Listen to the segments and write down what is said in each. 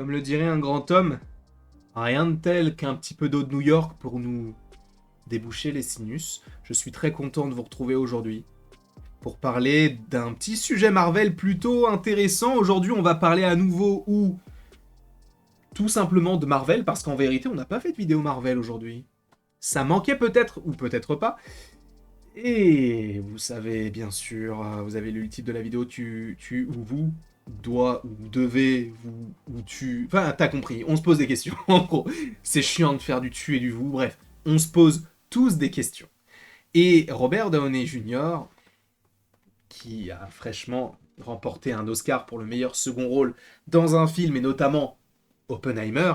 Comme le dirait un grand homme, rien de tel qu'un petit peu d'eau de New York pour nous déboucher les sinus. Je suis très content de vous retrouver aujourd'hui pour parler d'un petit sujet Marvel plutôt intéressant. Aujourd'hui, on va parler à nouveau ou tout simplement de Marvel, parce qu'en vérité, on n'a pas fait de vidéo Marvel aujourd'hui. Ça manquait peut-être, ou peut-être pas. Et vous savez, bien sûr, vous avez lu le titre de la vidéo, tu ou vous, doit ou devez, vous ou tu... Enfin, t'as compris, on se pose des questions. En gros, c'est chiant de faire du tu et du vous, bref, on se pose tous des questions. Et Robert Downey Jr., qui a fraîchement remporté un Oscar pour le meilleur second rôle dans un film, et notamment Oppenheimer,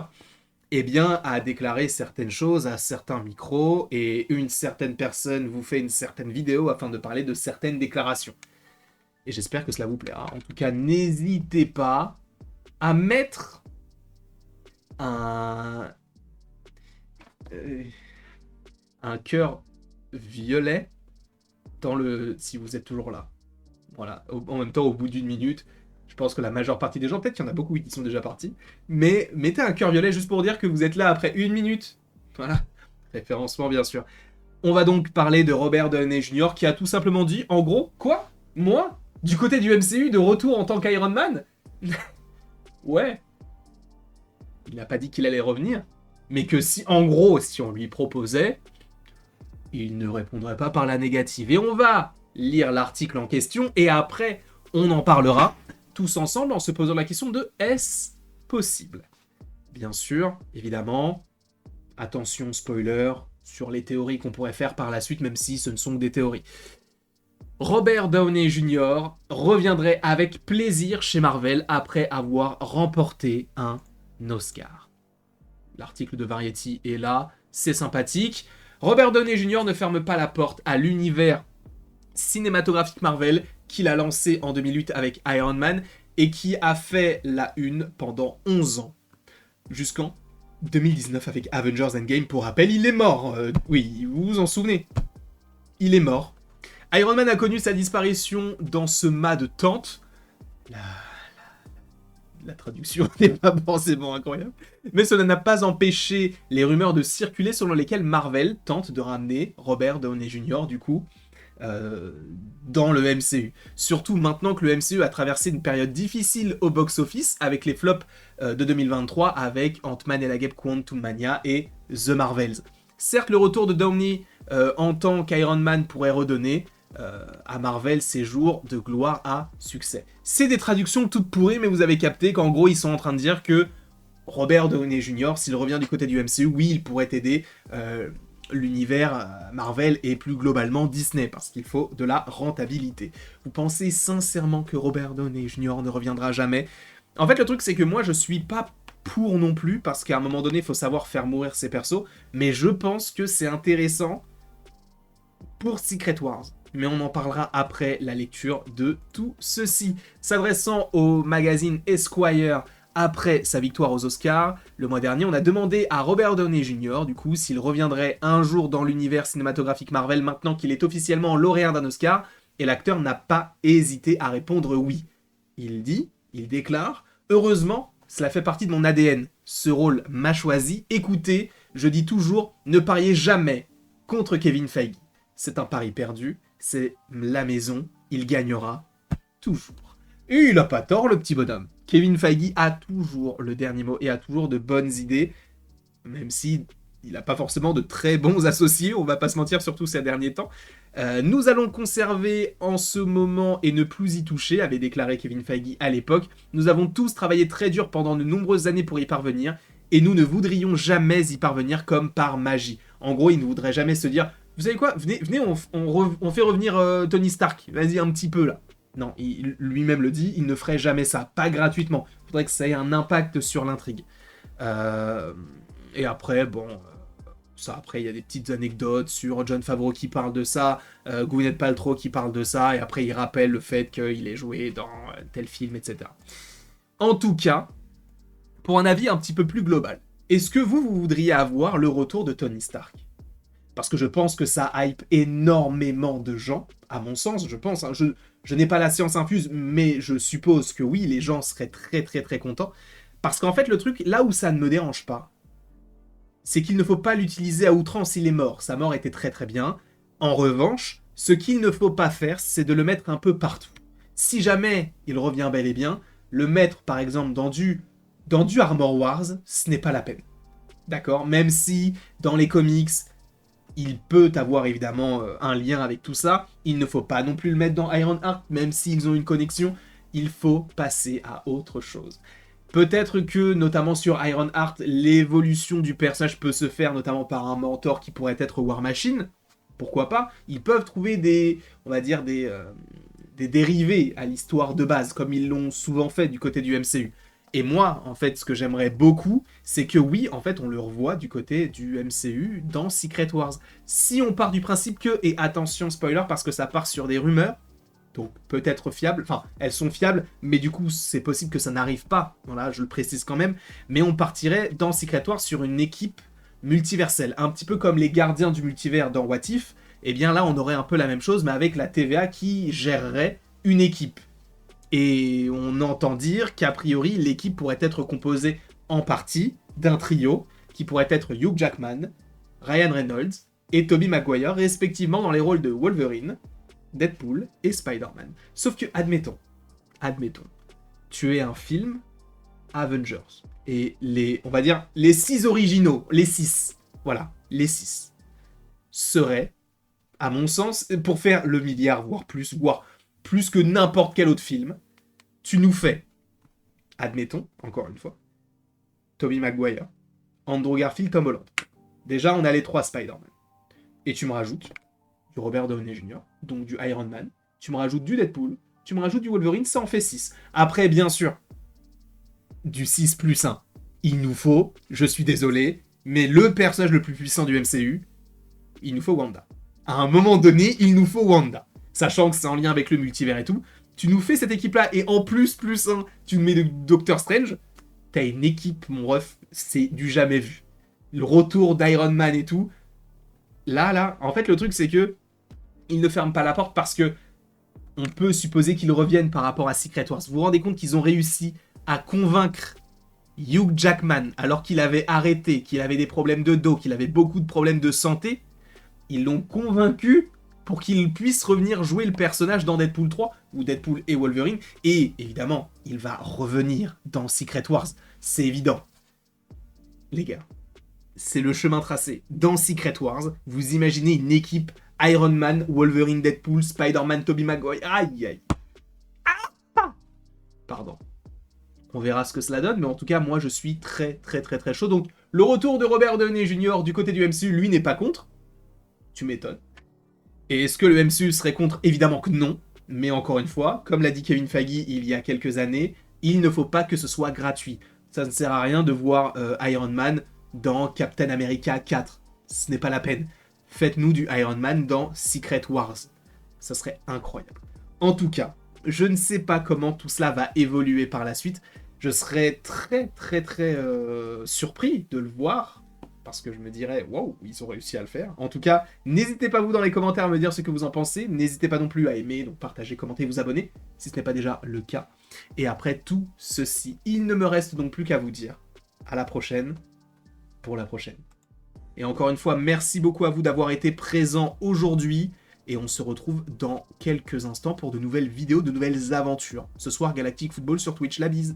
eh bien, a déclaré certaines choses à certains micros, et une certaine personne vous fait une certaine vidéo afin de parler de certaines déclarations. Et j'espère que cela vous plaira. En tout cas, n'hésitez pas à mettre un, un cœur violet dans le... si vous êtes toujours là. Voilà. En même temps, au bout d'une minute, je pense que la majeure partie des gens, peut-être qu'il y en a beaucoup qui sont déjà partis, mais mettez un cœur violet juste pour dire que vous êtes là après une minute. Voilà. Référencement, bien sûr. On va donc parler de Robert Downey Jr. qui a tout simplement dit, en gros, quoi ? Moi ? Du côté du MCU, de retour en tant qu'Iron Man ? Ouais. Il n'a pas dit qu'il allait revenir, mais que si, en gros, si on lui proposait, il ne répondrait pas par la négative. Et on va lire l'article en question, et après, on en parlera tous ensemble en se posant la question de est-ce possible ? Bien sûr, évidemment, attention spoiler sur les théories qu'on pourrait faire par la suite, même si ce ne sont que des théories. Robert Downey Jr. reviendrait avec plaisir chez Marvel après avoir remporté un Oscar. L'article de Variety est là, c'est sympathique. Robert Downey Jr. ne ferme pas la porte à l'univers cinématographique Marvel qu'il a lancé en 2008 avec Iron Man et qui a fait la une pendant 11 ans, jusqu'en 2019 avec Avengers Endgame. Pour rappel, il est mort. Oui, vous vous en souvenez. Il est mort. Iron Man a connu sa disparition dans ce mât de tente. La traduction n'est pas forcément incroyable. Mais cela n'a pas empêché les rumeurs de circuler selon lesquelles Marvel tente de ramener Robert Downey Jr. du coup dans le MCU. Surtout maintenant que le MCU a traversé une période difficile au box-office avec les flops de 2023 avec Ant-Man et la Guêpe Quantumania et The Marvels. Certes, le retour de Downey en tant qu'Iron Man pourrait redonner à Marvel ses jours de gloire à succès. C'est des traductions toutes pourries, mais vous avez capté qu'en gros ils sont en train de dire que Robert Downey Jr., s'il revient du côté du MCU, oui, il pourrait aider l'univers Marvel et plus globalement Disney, parce qu'il faut de la rentabilité. Vous pensez sincèrement que Robert Downey Jr. ne reviendra jamais ? En fait, le truc, c'est que moi, je suis pas pour non plus, parce qu'à un moment donné, il faut savoir faire mourir ses persos, mais je pense que c'est intéressant pour Secret Wars. Mais on en parlera après la lecture de tout ceci. S'adressant au magazine Esquire après sa victoire aux Oscars, le mois dernier, on a demandé à Robert Downey Jr., du coup, s'il reviendrait un jour dans l'univers cinématographique Marvel maintenant qu'il est officiellement lauréat d'un Oscar, et l'acteur n'a pas hésité à répondre oui. Il déclare « Heureusement, cela fait partie de mon ADN. Ce rôle m'a choisi. Écoutez, je dis toujours, ne pariez jamais contre Kevin Feige. C'est un pari perdu. C'est la maison, il gagnera toujours. » Et il a pas tort, le petit bonhomme. Kevin Feige a toujours le dernier mot et a toujours de bonnes idées, même si il n'a pas forcément de très bons associés, on va pas se mentir, surtout ces derniers temps. Nous allons conserver en ce moment et ne plus y toucher, avait déclaré Kevin Feige à l'époque. Nous avons tous travaillé très dur pendant de nombreuses années pour y parvenir, et nous ne voudrions jamais y parvenir comme par magie. En gros, il ne voudrait jamais se dire... Vous savez quoi ? Venez, on fait revenir Tony Stark. Vas-y, un petit peu, là. Non, il lui-même le dit, il ne ferait jamais ça. Pas gratuitement. Il faudrait que ça ait un impact sur l'intrigue. Et après, bon... ça, après, il y a des petites anecdotes sur Jon Favreau qui parle de ça, Gwyneth Paltrow qui parle de ça, et après, il rappelle le fait qu'il ait joué dans tel film, etc. En tout cas, pour un avis un petit peu plus global, est-ce que vous voudriez avoir le retour de Tony Stark ? Parce que je pense que ça hype énormément de gens, à mon sens, je pense. Hein, je n'ai pas la science infuse, mais je suppose que oui, les gens seraient très très très contents. Parce qu'en fait, le truc, là où ça ne me dérange pas, c'est qu'il ne faut pas l'utiliser à outrance, il est mort. Sa mort était très très bien. En revanche, ce qu'il ne faut pas faire, c'est de le mettre un peu partout. Si jamais il revient bel et bien, le mettre par exemple dans du Armor Wars, ce n'est pas la peine. D'accord? Même si dans les comics, il peut avoir évidemment un lien avec tout ça, il ne faut pas non plus le mettre dans Ironheart, même s'ils ont une connexion, il faut passer à autre chose. Peut-être que, notamment sur Ironheart, l'évolution du personnage peut se faire notamment par un mentor qui pourrait être War Machine. Pourquoi pas? Ils peuvent trouver des, on va dire, des dérivés à l'histoire de base, comme ils l'ont souvent fait du côté du MCU. Et moi, en fait, ce que j'aimerais beaucoup, c'est que oui, en fait, on le revoit du côté du MCU dans Secret Wars. Si on part du principe que, et attention, spoiler, parce que ça part sur des rumeurs, donc peut-être fiables, enfin, elles sont fiables, mais du coup, c'est possible que ça n'arrive pas, voilà, je le précise quand même, mais on partirait dans Secret Wars sur une équipe multiverselle, un petit peu comme les gardiens du multivers dans What If, et bien là, on aurait un peu la même chose, mais avec la TVA qui gérerait une équipe. Et on entend dire qu'a priori, l'équipe pourrait être composée en partie d'un trio qui pourrait être Hugh Jackman, Ryan Reynolds et Tobey Maguire, respectivement dans les rôles de Wolverine, Deadpool et Spider-Man. Sauf que, admettons, tu es un film Avengers. Et on va dire, les 6 originaux, les 6, voilà, les 6, seraient, à mon sens, pour faire le milliard, voire plus que n'importe quel autre film, tu nous fais, admettons, encore une fois, Tobey Maguire, Andrew Garfield, Tom Holland. Déjà, on a les 3 Spider-Man. Et tu me rajoutes du Robert Downey Jr., donc du Iron Man, tu me rajoutes du Deadpool, tu me rajoutes du Wolverine, ça en fait 6. Après, bien sûr, du 6 plus 1, il nous faut, je suis désolé, mais le personnage le plus puissant du MCU, il nous faut Wanda. À un moment donné, il nous faut Wanda. Sachant que c'est en lien avec le multivers et tout, tu nous fais cette équipe-là, et en plus 1, tu nous mets de Doctor Strange, t'as une équipe, mon ref, c'est du jamais vu. Le retour d'Iron Man et tout, là, en fait, le truc, c'est que ils ne ferment pas la porte parce que on peut supposer qu'ils reviennent par rapport à Secret Wars. Vous vous rendez compte qu'ils ont réussi à convaincre Hugh Jackman, alors qu'il avait arrêté, qu'il avait des problèmes de dos, qu'il avait beaucoup de problèmes de santé, ils l'ont convaincu pour qu'il puisse revenir jouer le personnage dans Deadpool 3, ou Deadpool et Wolverine, et évidemment, il va revenir dans Secret Wars, c'est évident. Les gars, c'est le chemin tracé. Dans Secret Wars, vous imaginez une équipe Iron Man, Wolverine, Deadpool, Spider-Man, Tobey Maguire, aïe. Pardon. On verra ce que cela donne, mais en tout cas, moi, je suis très chaud. Donc, le retour de Robert Downey Jr. du côté du MCU, lui, n'est pas contre. Tu m'étonnes. Et est-ce que le MCU serait contre? Évidemment que non. Mais encore une fois, comme l'a dit Kevin Feige il y a quelques années, il ne faut pas que ce soit gratuit. Ça ne sert à rien de voir Iron Man dans Captain America 4. Ce n'est pas la peine. Faites-nous du Iron Man dans Secret Wars. Ça serait incroyable. En tout cas, je ne sais pas comment tout cela va évoluer par la suite. Je serais très surpris de le voir, parce que je me dirais, waouh, ils ont réussi à le faire. En tout cas, n'hésitez pas vous dans les commentaires à me dire ce que vous en pensez. N'hésitez pas non plus à aimer, donc partager, commenter, vous abonner, si ce n'est pas déjà le cas. Et après tout ceci, il ne me reste donc plus qu'à vous dire à la prochaine, pour la prochaine. Et encore une fois, merci beaucoup à vous d'avoir été présents aujourd'hui. Et on se retrouve dans quelques instants pour de nouvelles vidéos, de nouvelles aventures. Ce soir, Galactic Football sur Twitch. La bise!